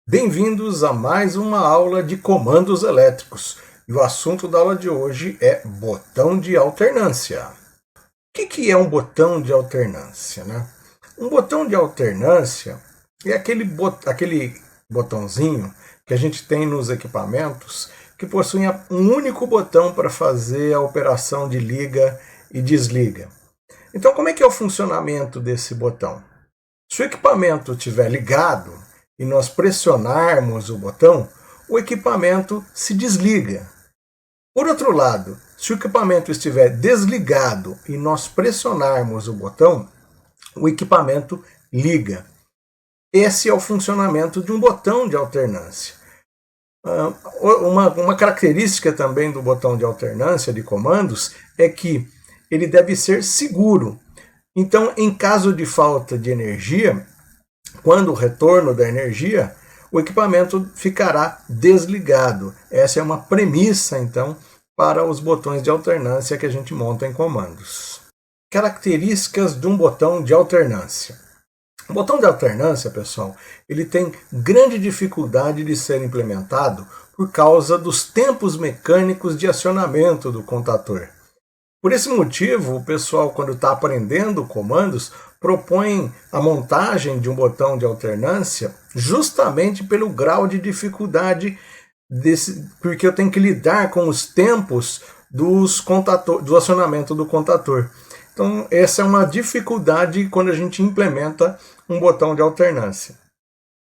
Bem-vindos a mais uma aula de comandos elétricos. E o assunto da aula de hoje é botão de alternância. O que é um botão de alternância, né? Um botão de alternância é aquele botãozinho que a gente tem nos equipamentos que possuem um único botão para fazer a operação de liga e desliga. Então, como é que é o funcionamento desse botão? Se o equipamento estiver ligado e nós pressionarmos o botão, o equipamento se desliga. Por outro lado, se o equipamento estiver desligado e nós pressionarmos o botão, o equipamento liga. Esse é o funcionamento de um botão de alternância. Uma característica também do botão de alternância de comandos é que ele deve ser seguro. Então, em caso de falta de energia, quando o retorno da energia, o equipamento ficará desligado. Essa é uma premissa, então, para os botões de alternância que a gente monta em comandos. Características de um botão de alternância. O botão de alternância, pessoal, ele tem grande dificuldade de ser implementado por causa dos tempos mecânicos de acionamento do contator. Por esse motivo, o pessoal, quando está aprendendo comandos, propõe a montagem de um botão de alternância justamente pelo grau de dificuldade porque eu tenho que lidar com os tempos do acionamento do contator. Então, essa é uma dificuldade quando a gente implementa um botão de alternância.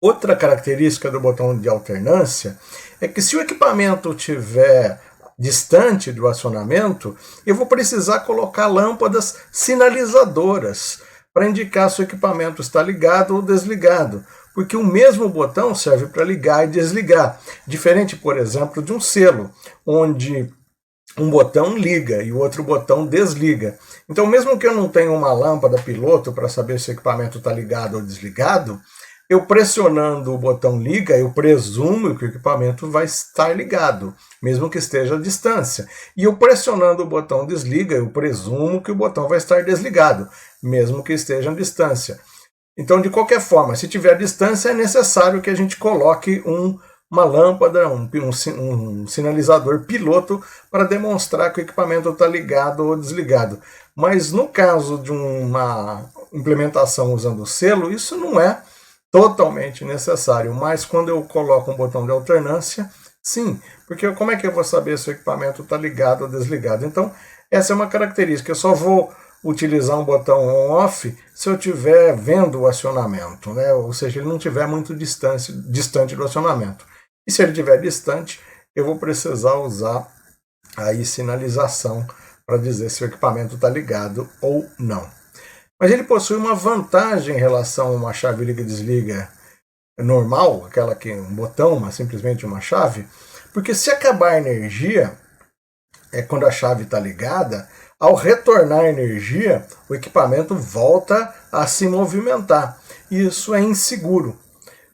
Outra característica do botão de alternância é que se o equipamento tiver distante do acionamento, eu vou precisar colocar lâmpadas sinalizadoras para indicar se o equipamento está ligado ou desligado, porque o mesmo botão serve para ligar e desligar, diferente, por exemplo, de um selo, onde um botão liga e o outro botão desliga. Então, mesmo que eu não tenha uma lâmpada piloto para saber se o equipamento está ligado ou desligado, eu pressionando o botão liga, eu presumo que o equipamento vai estar ligado, mesmo que esteja à distância. E eu pressionando o botão desliga, eu presumo que o botão vai estar desligado, mesmo que esteja à distância. Então, de qualquer forma, se tiver distância, é necessário que a gente coloque uma lâmpada, um sinalizador piloto para demonstrar que o equipamento está ligado ou desligado. Mas no caso de uma implementação usando selo, isso não é totalmente necessário, mas quando eu coloco um botão de alternância, sim, porque como é que eu vou saber se o equipamento está ligado ou desligado? Então, essa é uma característica, eu só vou utilizar um botão on-off se eu estiver vendo o acionamento, né? Ou seja, ele não estiver muito distante do acionamento. E se ele estiver distante, eu vou precisar usar aí sinalização para dizer se o equipamento está ligado ou não. Mas ele possui uma vantagem em relação a uma chave liga e desliga normal, aquela que é um botão, mas simplesmente uma chave, porque se acabar a energia, quando a chave está ligada, ao retornar a energia, o equipamento volta a se movimentar. E isso é inseguro.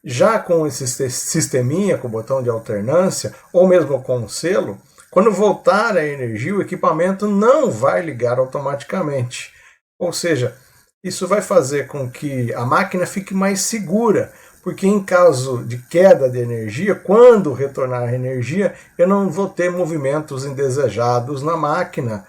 Já com esse sisteminha, com o botão de alternância, ou mesmo com o selo, quando voltar a energia, o equipamento não vai ligar automaticamente. Ou seja, isso vai fazer com que a máquina fique mais segura, porque em caso de queda de energia, quando retornar a energia, eu não vou ter movimentos indesejados na máquina,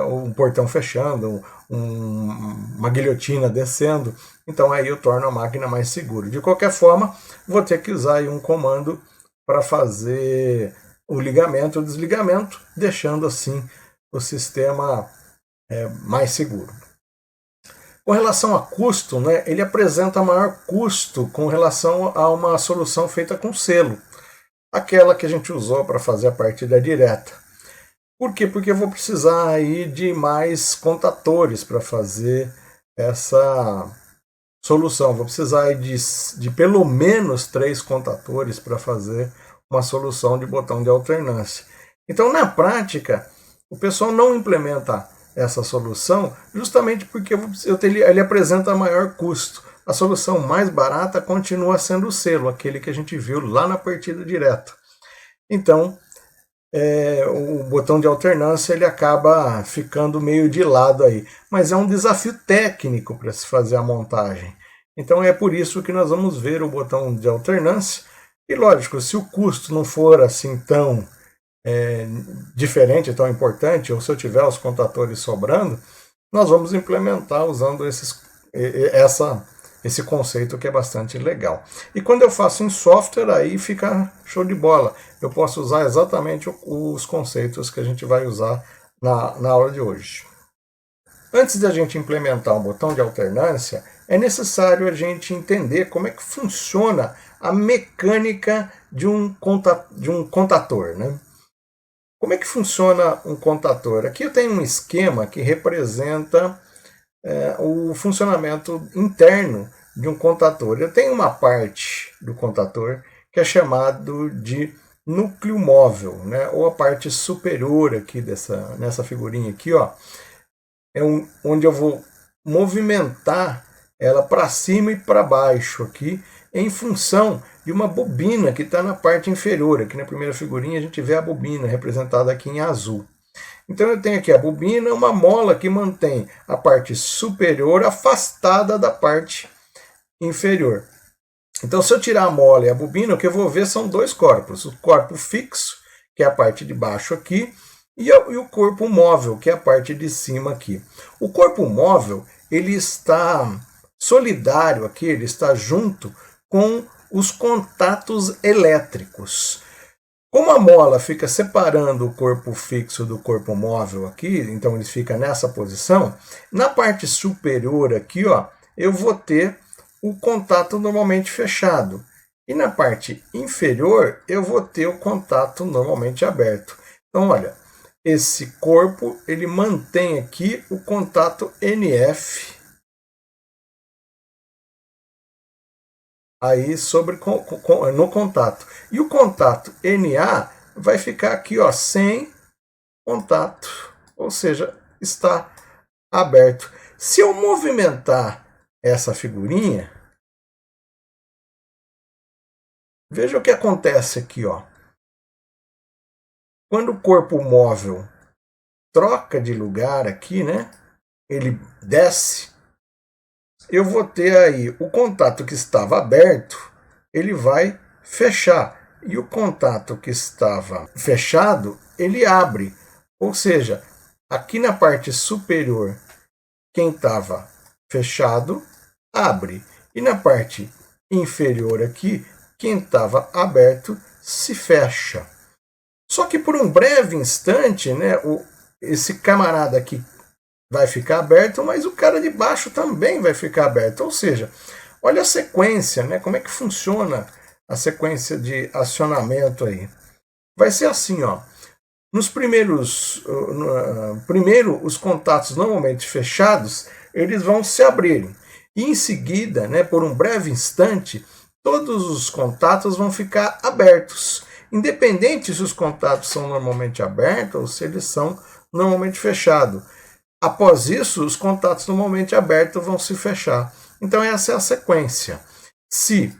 um portão fechando, uma guilhotina descendo, então aí eu torno a máquina mais segura. De qualquer forma, vou ter que usar aí um comando para fazer o ligamento e o desligamento, deixando assim o sistema mais seguro. Com relação a custo, né, ele apresenta maior custo com relação a uma solução feita com selo, aquela que a gente usou para fazer a partida direta. Por quê? Porque eu vou precisar aí de mais contatores para fazer essa solução. Vou precisar aí de pelo menos 3 contatores para fazer uma solução de botão de alternância. Então, na prática, o pessoal não implementa essa solução justamente porque ele apresenta maior custo. A solução mais barata continua sendo o selo, aquele que a gente viu lá na partida direta. Então, o botão de alternância ele acaba ficando meio de lado aí. Mas é um desafio técnico para se fazer a montagem. Então é por isso que nós vamos ver o botão de alternância E lógico, se o custo não for assim tão diferente, tão importante, ou se eu tiver os contatores sobrando, nós vamos implementar usando esse conceito que é bastante legal. E quando eu faço em software, aí fica show de bola. Eu posso usar exatamente os conceitos que a gente vai usar na aula de hoje. Antes de a gente implementar um botão de alternância, é necessário a gente entender como é que funciona a mecânica de um contator, né? Como é que funciona um contator? Aqui eu tenho um esquema que representa o funcionamento interno de um contator. Eu tenho uma parte do contator que é chamado de núcleo móvel, né? Ou a parte superior aqui nessa figurinha aqui, ó, onde eu vou movimentar ela para cima e para baixo aqui, em função de uma bobina que está na parte inferior. Aqui na primeira figurinha a gente vê a bobina representada aqui em azul. Então eu tenho aqui a bobina, uma mola que mantém a parte superior afastada da parte inferior. Então se eu tirar a mola e a bobina, o que eu vou ver são dois corpos. O corpo fixo, que é a parte de baixo aqui, e o corpo móvel, que é a parte de cima aqui. O corpo móvel, ele está solidário aqui, ele está junto com os contatos elétricos. Como a mola fica separando o corpo fixo do corpo móvel aqui, então ele fica nessa posição, na parte superior aqui, ó, eu vou ter o contato normalmente fechado. E na parte inferior, eu vou ter o contato normalmente aberto. Então, olha, esse corpo, ele mantém aqui o contato NF aí no contato. E o contato NA vai ficar aqui, ó, sem contato, ou seja, está aberto. Se eu movimentar essa figurinha, veja o que acontece aqui, ó. Quando o corpo móvel troca de lugar aqui, né? Ele desce, eu vou ter aí o contato que estava aberto, ele vai fechar. E o contato que estava fechado, ele abre. Ou seja, aqui na parte superior, quem estava fechado, abre. E na parte inferior aqui, quem estava aberto, se fecha. Só que por um breve instante, né, esse camarada aqui vai ficar aberto, mas o cara de baixo também vai ficar aberto. Ou seja, olha a sequência, né? Como é que funciona a sequência de acionamento aí. Vai ser assim, ó. Nos primeiro, os contatos normalmente fechados, eles vão se abrirem. E em seguida, né, por um breve instante, todos os contatos vão ficar abertos. Independente se os contatos são normalmente abertos ou se eles são normalmente fechados. Após isso, os contatos normalmente abertos vão se fechar. Então essa é a sequência. Se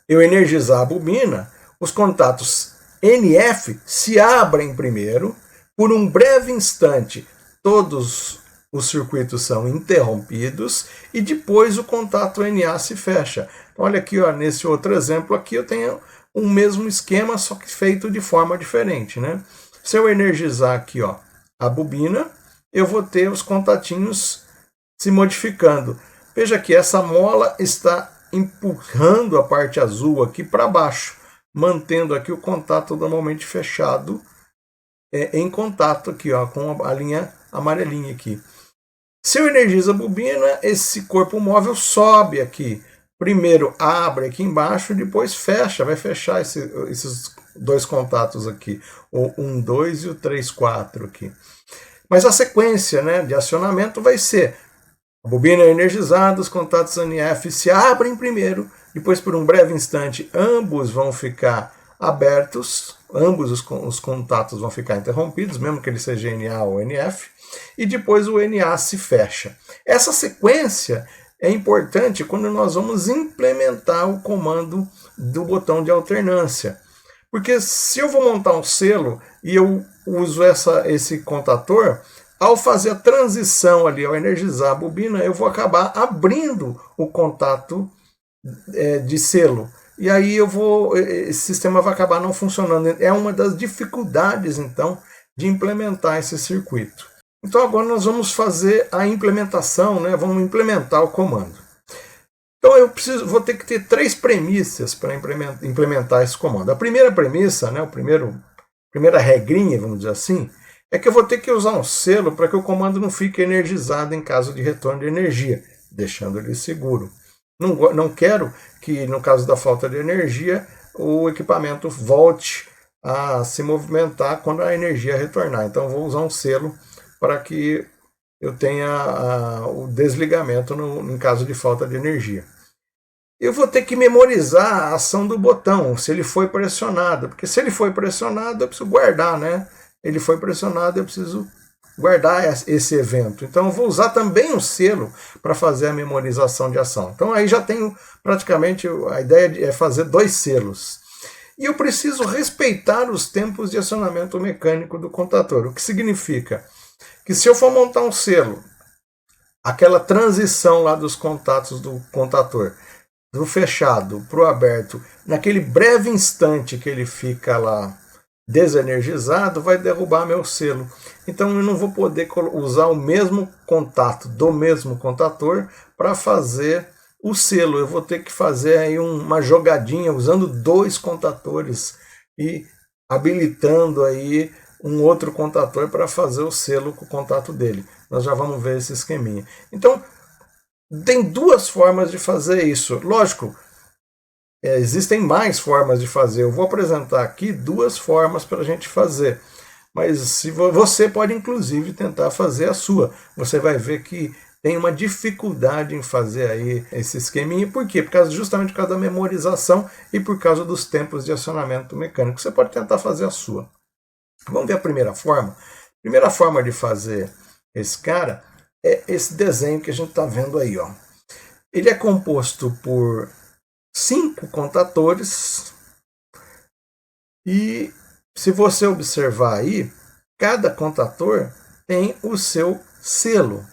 eu energizar a bobina, os contatos NF se abrem primeiro, por um breve instante todos os circuitos são interrompidos e depois o contato NA se fecha. Então, olha aqui, ó, nesse outro exemplo aqui eu tenho o mesmo esquema, só que feito de forma diferente, né? Se eu energizar aqui, ó, a bobina, eu vou ter os contatinhos se modificando. Veja que essa mola está empurrando a parte azul aqui para baixo, mantendo aqui o contato normalmente fechado em contato aqui, ó, com a linha amarelinha aqui. Se eu energizo a bobina, esse corpo móvel sobe aqui. Primeiro abre aqui embaixo, depois fecha, vai fechar esses dois contatos aqui, o 1, 2 e o 3, 4 aqui. Mas a sequência, né, de acionamento vai ser a bobina energizada, os contatos NF se abrem primeiro, depois por um breve instante ambos vão ficar abertos, ambos os contatos vão ficar interrompidos, mesmo que ele seja NA ou NF, e depois o NA se fecha. Essa sequência é importante quando nós vamos implementar o comando do botão de alternância. Porque se eu vou montar um selo e eu uso esse contator, ao fazer a transição ali, ao energizar a bobina, eu vou acabar abrindo o contato de selo. e aí esse sistema vai acabar não funcionando. É uma das dificuldades, então, de implementar esse circuito. Então agora nós vamos fazer a implementação, né? Vamos implementar o comando. Então eu vou ter que ter 3 premissas para implementar esse comando. A primeira premissa, né, primeira regrinha, vamos dizer assim, é que eu vou ter que usar um selo para que o comando não fique energizado em caso de retorno de energia, deixando ele seguro. Não quero que, no caso da falta de energia, o equipamento volte a se movimentar quando a energia retornar. Então vou usar um selo para que eu tenha o desligamento em caso de falta de energia. Eu vou ter que memorizar a ação do botão, se ele foi pressionado, porque se ele foi pressionado eu preciso guardar, né? Ele foi pressionado, eu preciso guardar esse evento. Então eu vou usar também um selo para fazer a memorização de ação. Então aí já tenho praticamente, a ideia é fazer 2 selos. E eu preciso respeitar os tempos de acionamento mecânico do contador, o que significa que se eu for montar um selo, aquela transição lá dos contatos do contador, do fechado para o aberto, naquele breve instante que ele fica lá desenergizado, vai derrubar meu selo. Então eu não vou poder usar o mesmo contato do mesmo contador para fazer o selo. Eu vou ter que fazer aí uma jogadinha usando 2 contadores e habilitando aí um outro contador para fazer o selo com o contato dele. Nós já vamos ver esse esqueminha. Então, tem 2 formas de fazer isso. Lógico, existem mais formas de fazer. Eu vou apresentar aqui 2 formas para a gente fazer. Mas se você pode, inclusive, tentar fazer a sua. Você vai ver que tem uma dificuldade em fazer aí esse esqueminha. Por quê? Justamente por causa da memorização e por causa dos tempos de acionamento mecânico. Você pode tentar fazer a sua. Vamos ver a primeira forma? A primeira forma de fazer esse cara é esse desenho que a gente está vendo aí. Ó. Ele é composto por 5 contadores e, se você observar aí, cada contador tem o seu selo.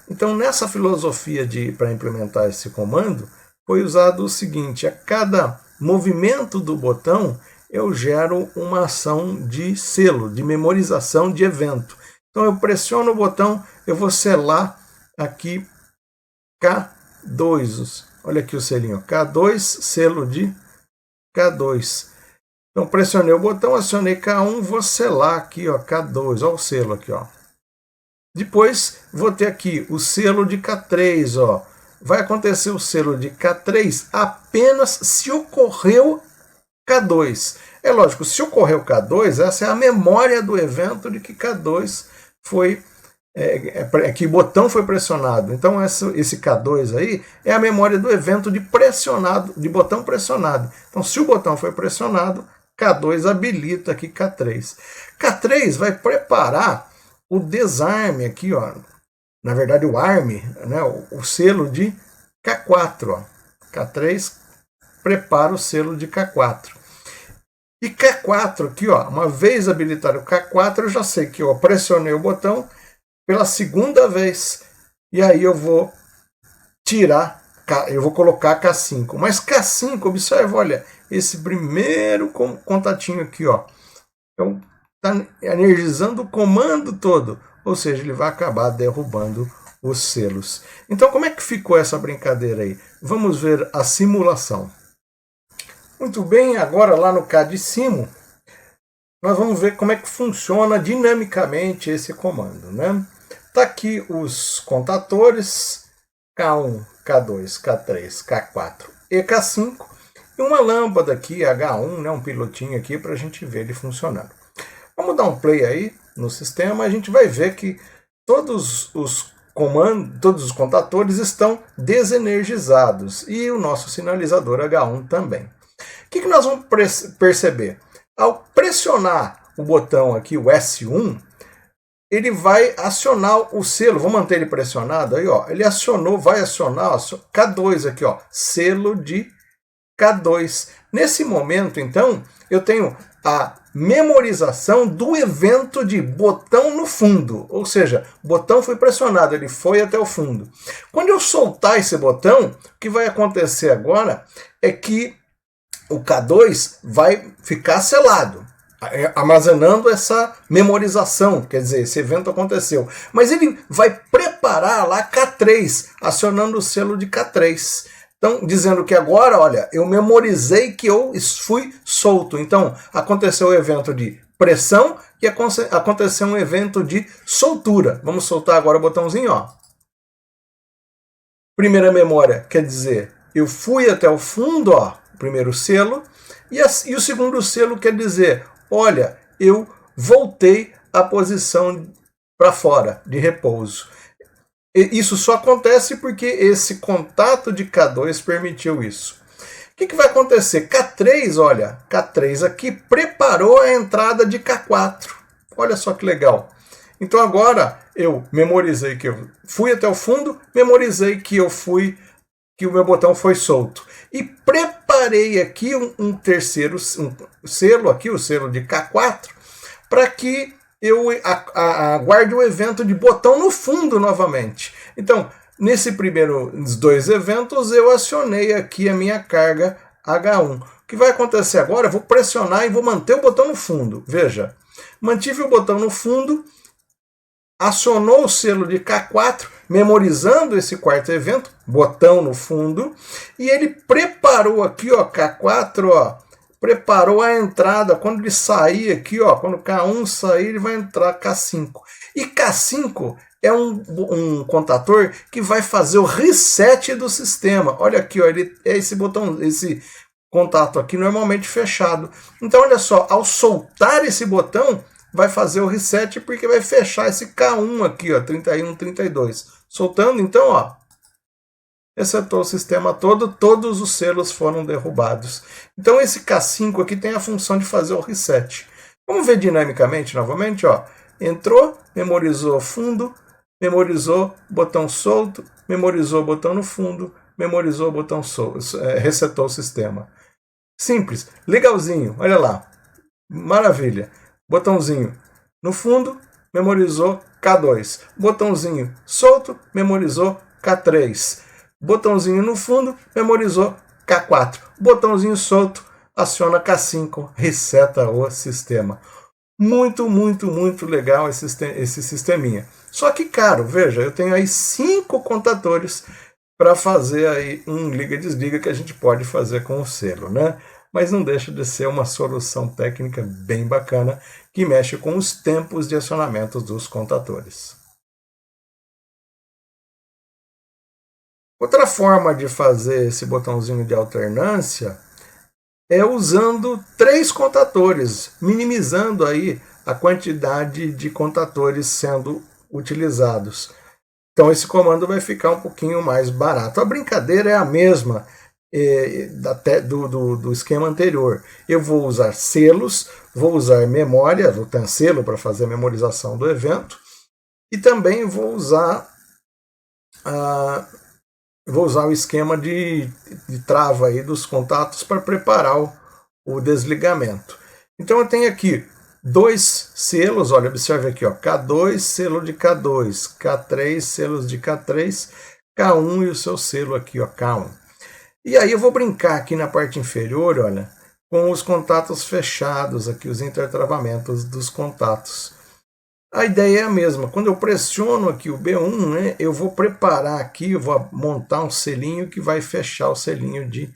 Então, nessa filosofia para implementar esse comando, foi usado o seguinte: a cada movimento do botão, eu gero uma ação de selo, de memorização de evento. Então eu pressiono o botão, eu vou selar aqui K2. Olha aqui o selinho, K2, selo de K2. Então pressionei o botão, acionei K1, vou selar aqui, ó, K2, olha o selo aqui, ó. Depois vou ter aqui o selo de K3, ó. Vai acontecer o selo de K3 apenas se ocorreu K2. É lógico, se ocorreu K2, essa é a memória do evento de que K2 foi, que o botão foi pressionado. Então esse K2 aí é a memória do evento de botão pressionado. Então se o botão foi pressionado, K2 habilita aqui K3. K3 vai preparar o desarme aqui, ó. Na verdade o arme, né, o selo de K4. Ó. K3 prepara o selo de K4. E K4 aqui, ó, uma vez habilitado o K4, eu já sei que eu pressionei o botão pela segunda vez. E aí eu vou eu vou colocar K5. Mas K5, observa, olha, esse primeiro contatinho aqui, ó. Então, está energizando o comando todo. Ou seja, ele vai acabar derrubando os selos. Então, como é que ficou essa brincadeira aí? Vamos ver a simulação. Muito bem, agora lá no CAD-Simo, nós vamos ver como é que funciona dinamicamente esse comando, né? Tá aqui os contadores K1, K2, K3, K4 e K5 e uma lâmpada aqui, H1, né, um pilotinho aqui para a gente ver ele funcionando. Vamos dar um play aí no sistema, a gente vai ver que todos os contadores estão desenergizados e o nosso sinalizador H1 também. O que nós vamos perceber? Ao pressionar o botão aqui, o S1, ele vai acionar o selo. Vou manter ele pressionado aí, ó. Ele vai acionar ó, K2 aqui, ó, selo de K2. Nesse momento, então, eu tenho a memorização do evento de botão no fundo. Ou seja, o botão foi pressionado, ele foi até o fundo. Quando eu soltar esse botão, o que vai acontecer agora é que o K2 vai ficar selado, armazenando essa memorização, quer dizer, esse evento aconteceu. Mas ele vai preparar lá K3, acionando o selo de K3. Então, dizendo que agora, olha, eu memorizei que eu fui solto. Então, aconteceu o evento de pressão e aconteceu um evento de soltura. Vamos soltar agora o botãozinho, ó. Primeira memória, quer dizer, eu fui até o fundo, ó, primeiro selo, e o segundo selo quer dizer, olha, eu voltei à posição para fora, de repouso. E isso só acontece porque esse contato de K2 permitiu isso. O que vai acontecer? K3, olha, K3 aqui preparou a entrada de K4. Olha só que legal. Então agora eu memorizei que eu fui até o fundo, memorizei que eu fui, que o meu botão foi solto. E preparei aqui um terceiro selo, aqui o selo de K4, para que eu aguarde o evento de botão no fundo novamente. Então, nesses primeiros dois eventos, eu acionei aqui a minha carga H1. O que vai acontecer agora? Eu vou pressionar e vou manter o botão no fundo. Veja, mantive o botão no fundo, acionou o selo de K4, memorizando esse quarto evento, botão no fundo, e ele preparou aqui, ó, K4, ó, preparou a entrada. Quando ele sair aqui, ó, quando K1 sair, ele vai entrar K5. E K5 é um contador que vai fazer o reset do sistema. Olha aqui, ó, ele é esse botão, esse contato aqui normalmente fechado. Então, olha só, ao soltar esse botão, vai fazer o reset porque vai fechar esse K1 aqui, ó, 31, 32. Soltando, então, ó, resetou o sistema todo, todos os selos foram derrubados. Então esse K5 aqui tem a função de fazer o reset. Vamos ver dinamicamente novamente, ó. Entrou, memorizou fundo, memorizou botão solto, memorizou botão no fundo, memorizou botão solto, resetou o sistema. Simples, legalzinho, olha lá. Maravilha. Botãozinho no fundo, memorizou K2. Botãozinho solto, memorizou K3. Botãozinho no fundo, memorizou K4. Botãozinho solto, aciona K5, reseta o sistema. Muito, muito, muito legal esse sisteminha. Só que caro, veja, eu tenho aí 5 contadores para fazer aí um liga-desliga que a gente pode fazer com o selo, né? Mas não deixa de ser uma solução técnica bem bacana que mexe com os tempos de acionamento dos contadores. Outra forma de fazer esse botãozinho de alternância é usando 3 contadores, minimizando aí a quantidade de contadores sendo utilizados. Então esse comando vai ficar um pouquinho mais barato. A brincadeira é a mesma do esquema anterior. Eu vou usar selos, vou usar memória, vou ter selo para fazer a memorização do evento, e também vou usar o esquema de trava aí dos contatos para preparar o desligamento. Então eu tenho aqui 2 selos, olha, observe aqui, ó, K2, selo de K2, K3, selos de K3, K1 e o seu selo aqui, ó, K1. E aí eu vou brincar aqui na parte inferior, olha, com os contatos fechados aqui, os intertravamentos dos contatos. A ideia é a mesma. Quando eu pressiono aqui o B1, né, eu vou preparar aqui, eu vou montar um selinho que vai fechar o selinho de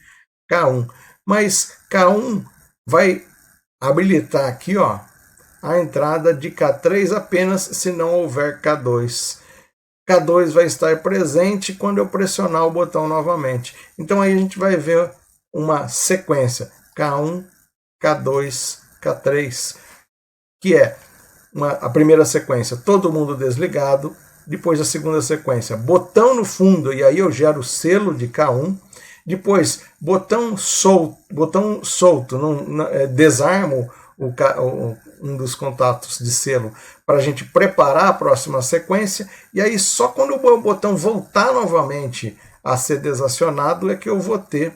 K1. Mas K1 vai habilitar aqui, ó, a entrada de K3 apenas se não houver K2. K2 vai estar presente quando eu pressionar o botão novamente. Então aí a gente vai ver uma sequência K1, K2, K3, que é a primeira sequência, todo mundo desligado. Depois a segunda sequência, botão no fundo, e aí eu gero o selo de K1. Depois, botão solto, desarmo um dos contatos de selo para a gente preparar a próxima sequência. E aí só quando o botão voltar novamente a ser desacionado é que eu vou ter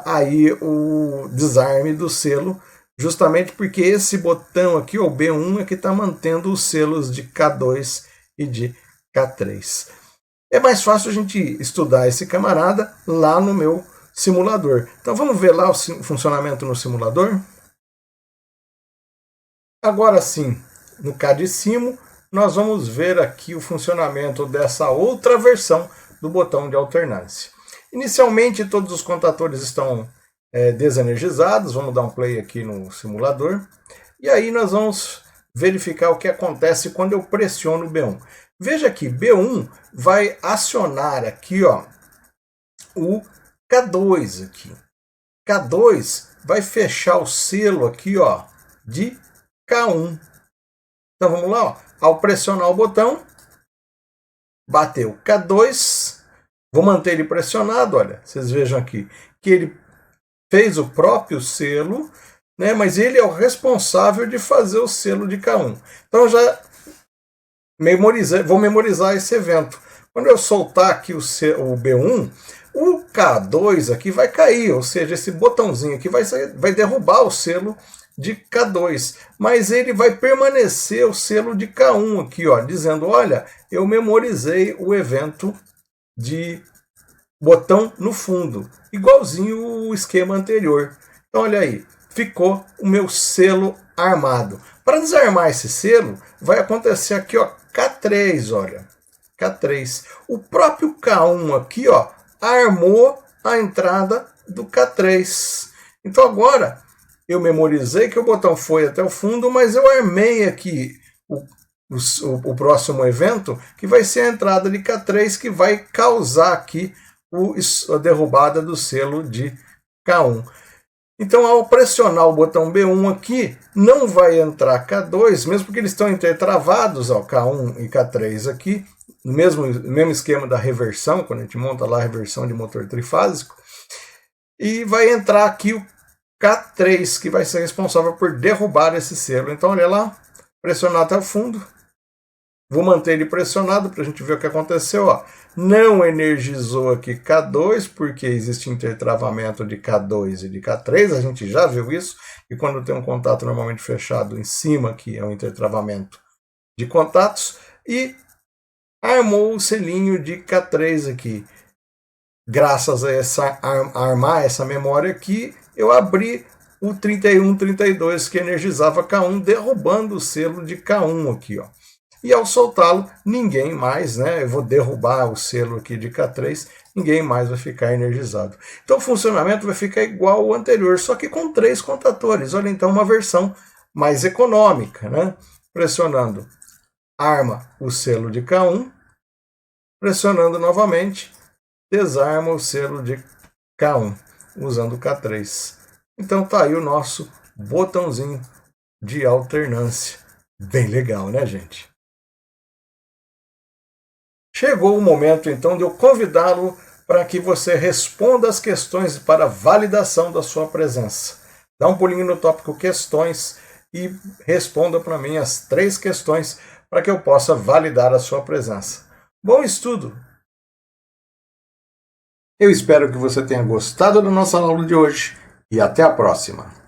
aí o desarme do selo, justamente porque esse botão aqui, o B1, é que está mantendo os selos de K2 e de K3. É mais fácil a gente estudar esse camarada lá no meu simulador. Então vamos ver lá o funcionamento no simulador? Agora sim, no CAD-Simo, nós vamos ver aqui o funcionamento dessa outra versão do botão de alternância. Inicialmente todos os contatores estão desenergizados, vamos dar um play aqui no simulador, e aí nós vamos verificar o que acontece quando eu pressiono o B1. Veja que B1 vai acionar aqui, ó, o K2 aqui. K2 vai fechar o selo aqui, ó, de K1. Então vamos lá, ó. Ao pressionar o botão, bateu K2, vou manter ele pressionado, olha, vocês vejam aqui, que ele fez o próprio selo, né, mas ele é o responsável de fazer o selo de K1. Então já vou memorizar esse evento. Quando eu soltar aqui o B1, o K2 aqui vai cair, ou seja, esse botãozinho aqui vai derrubar o selo de K2, mas ele vai permanecer o selo de K1 aqui, ó, dizendo, olha, eu memorizei o evento de botão no fundo, igualzinho o esquema anterior. Então olha aí, ficou o meu selo armado. Para desarmar esse selo, vai acontecer aqui, ó, K3, olha, K3. O próprio K1 aqui, ó, armou a entrada do K3. Então agora eu memorizei que o botão foi até o fundo, mas eu armei aqui o próximo evento, que vai ser a entrada de K3, que vai causar aqui a derrubada do selo de K1. Então, ao pressionar o botão B1 aqui, não vai entrar K2, mesmo porque eles estão intertravados, ó, K1 e K3 aqui, no mesmo esquema da reversão, quando a gente monta lá a reversão de motor trifásico, e vai entrar aqui o K3, que vai ser responsável por derrubar esse selo. Então, olha lá, pressionar até o fundo. Vou manter ele pressionado para a gente ver o que aconteceu. Ó. Não energizou aqui K2, porque existe intertravamento de K2 e de K3, a gente já viu isso. E quando tem um contato normalmente fechado em cima, que é um intertravamento de contatos, e armou o selinho de K3 aqui. Graças a armar essa memória aqui, eu abri o 3132 que energizava K1, derrubando o selo de K1 aqui, ó. E ao soltá-lo, ninguém mais, né? Eu vou derrubar o selo aqui de K3, ninguém mais vai ficar energizado. Então o funcionamento vai ficar igual ao anterior, só que com 3 contatores. Olha, então uma versão mais econômica, né? Pressionando, arma o selo de K1, pressionando novamente, desarma o selo de K1, usando o K3. Então tá aí o nosso botãozinho de alternância. Bem legal, né, gente? Chegou o momento, então, de eu convidá-lo para que você responda as questões para validação da sua presença. Dá um pulinho no tópico questões e responda para mim as 3 questões para que eu possa validar a sua presença. Bom estudo! Eu espero que você tenha gostado da nossa aula de hoje e até a próxima!